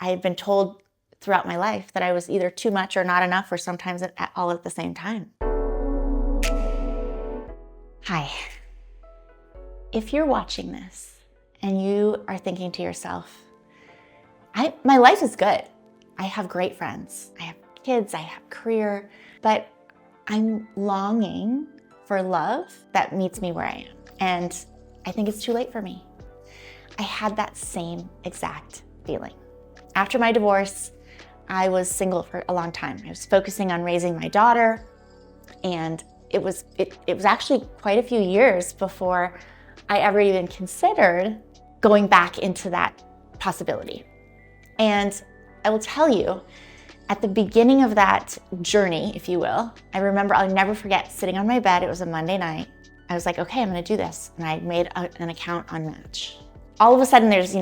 I've been told throughout my life that I was either too much or not enough, or sometimes all at the same time. Hi. If you're watching this and you are thinking to yourself, my life is good. I have great friends. I have kids. I have career, but I'm longing for love that meets me where I am. And I think it's too late for me. I had that same exact feeling. After my divorce, I was single for a long time. I was focusing on raising my daughter, and it was actually quite a few years before I ever even considered going back into that possibility. And I will tell you, at the beginning of that journey, if you will, I remember, I'll never forget sitting on my bed. It was a Monday night. I was like, okay, I'm gonna do this. And I made an account on Match. All of a sudden there's, you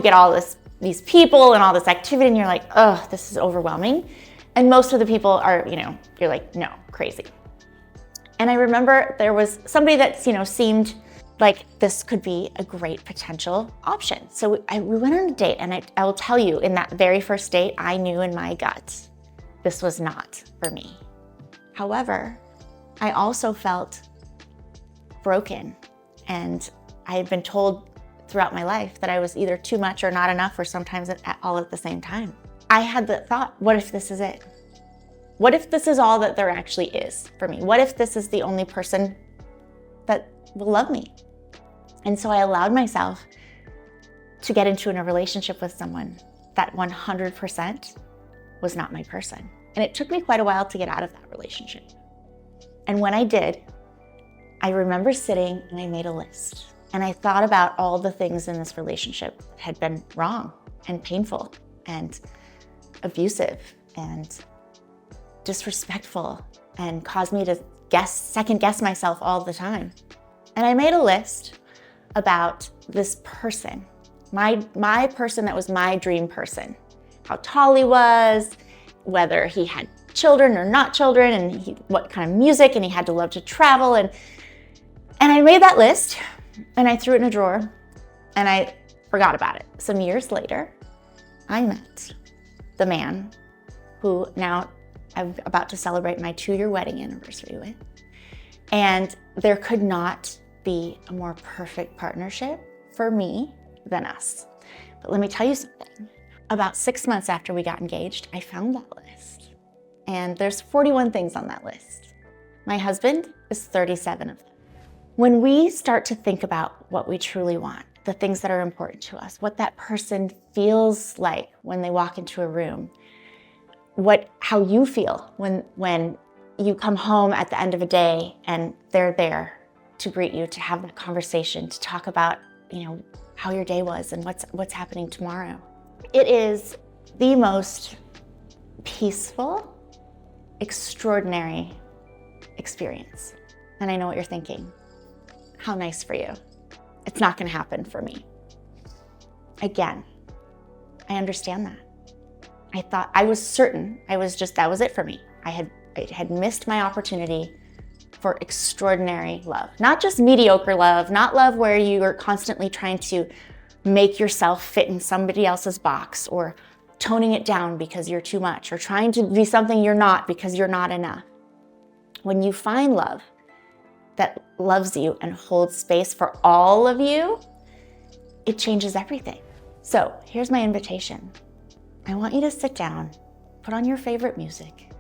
get all these people and all this activity, and you're like, oh, this is overwhelming. And most of the people are, you're like, no, crazy. And I remember there was somebody that, seemed like this could be a great potential option. So we went on a date, and I will tell you, in that very first date, I knew in my gut, this was not for me. However, I also felt broken, and I had been told throughout my life that I was either too much or not enough, or sometimes all at the same time. I had the thought, what if this is it? What if this is all that there actually is for me? What if this is the only person that will love me? And so I allowed myself to get into a relationship with someone that 100% was not my person. And it took me quite a while to get out of that relationship. And when I did, I remember sitting and I made a list. And I thought about all the things in this relationship that had been wrong and painful and abusive and disrespectful and caused me to second guess myself all the time. And I made a list about this person, my person that was my dream person, how tall he was, whether he had children or not children, and what kind of music, and he had to love to travel. And I made that list, and I threw it in a drawer, and I forgot about it. Some years later, I met the man who now I'm about to celebrate my 2-year wedding anniversary with. And there could not be a more perfect partnership for me than us. But let me tell you something. About 6 months after we got engaged, I found that list. And there's 41 things on that list. My husband is 37 of them. When we start to think about what we truly want, the things that are important to us, what that person feels like when they walk into a room, how you feel when you come home at the end of a day and they're there to greet you, to have that conversation, to talk about, how your day was and what's happening tomorrow. It is the most peaceful, extraordinary experience. And I know what you're thinking. How nice for you. It's not gonna happen for me. Again, I understand that. I thought, I was certain, that was it for me. I had missed my opportunity for extraordinary love. Not just mediocre love, not love where you are constantly trying to make yourself fit in somebody else's box, or toning it down because you're too much, or trying to be something you're not because you're not enough. When you find love that loves you and holds space for all of you, it changes everything. So here's my invitation. I want you to sit down, put on your favorite music,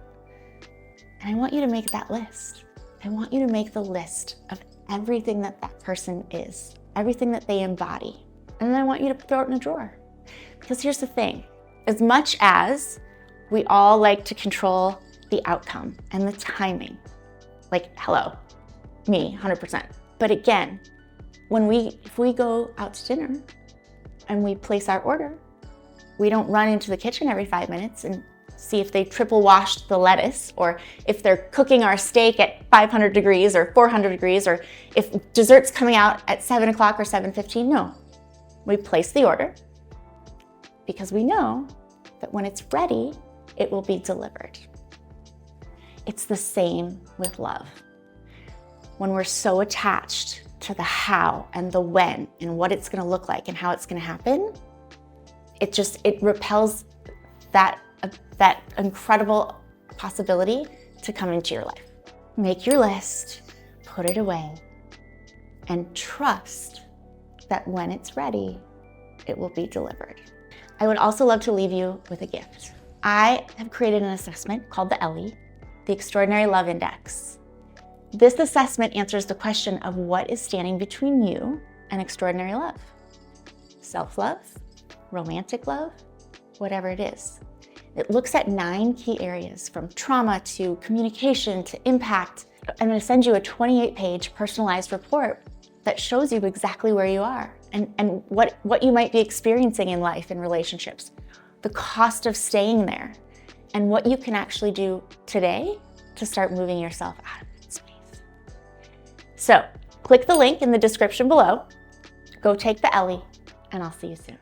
and I want you to make that list. I want you to make the list of everything that person is, everything that they embody. And then I want you to throw it in a drawer. Because here's the thing, as much as we all like to control the outcome and the timing, like, hello, me, 100%. But again, if we go out to dinner and we place our order, we don't run into the kitchen every 5 minutes and see if they triple washed the lettuce, or if they're cooking our steak at 500 degrees or 400 degrees, or if dessert's coming out at 7 o'clock or 7:15. No, we place the order because we know that when it's ready, it will be delivered. It's the same with love. When we're so attached to the how and the when and what it's gonna look like and how it's gonna happen, it repels that incredible possibility to come into your life. Make your list, put it away, and trust that when it's ready, it will be delivered. I would also love to leave you with a gift. I have created an assessment called the ELLI, the Extraordinary Love Index. This assessment answers the question of what is standing between you and extraordinary love. Self-love, romantic love, whatever it is. It looks at 9 key areas, from trauma to communication to impact. I'm going to send you a 28-page personalized report that shows you exactly where you are and what you might be experiencing in life and relationships, the cost of staying there, and what you can actually do today to start moving yourself out of that space. So click the link in the description below, go take the ELLI, and I'll see you soon.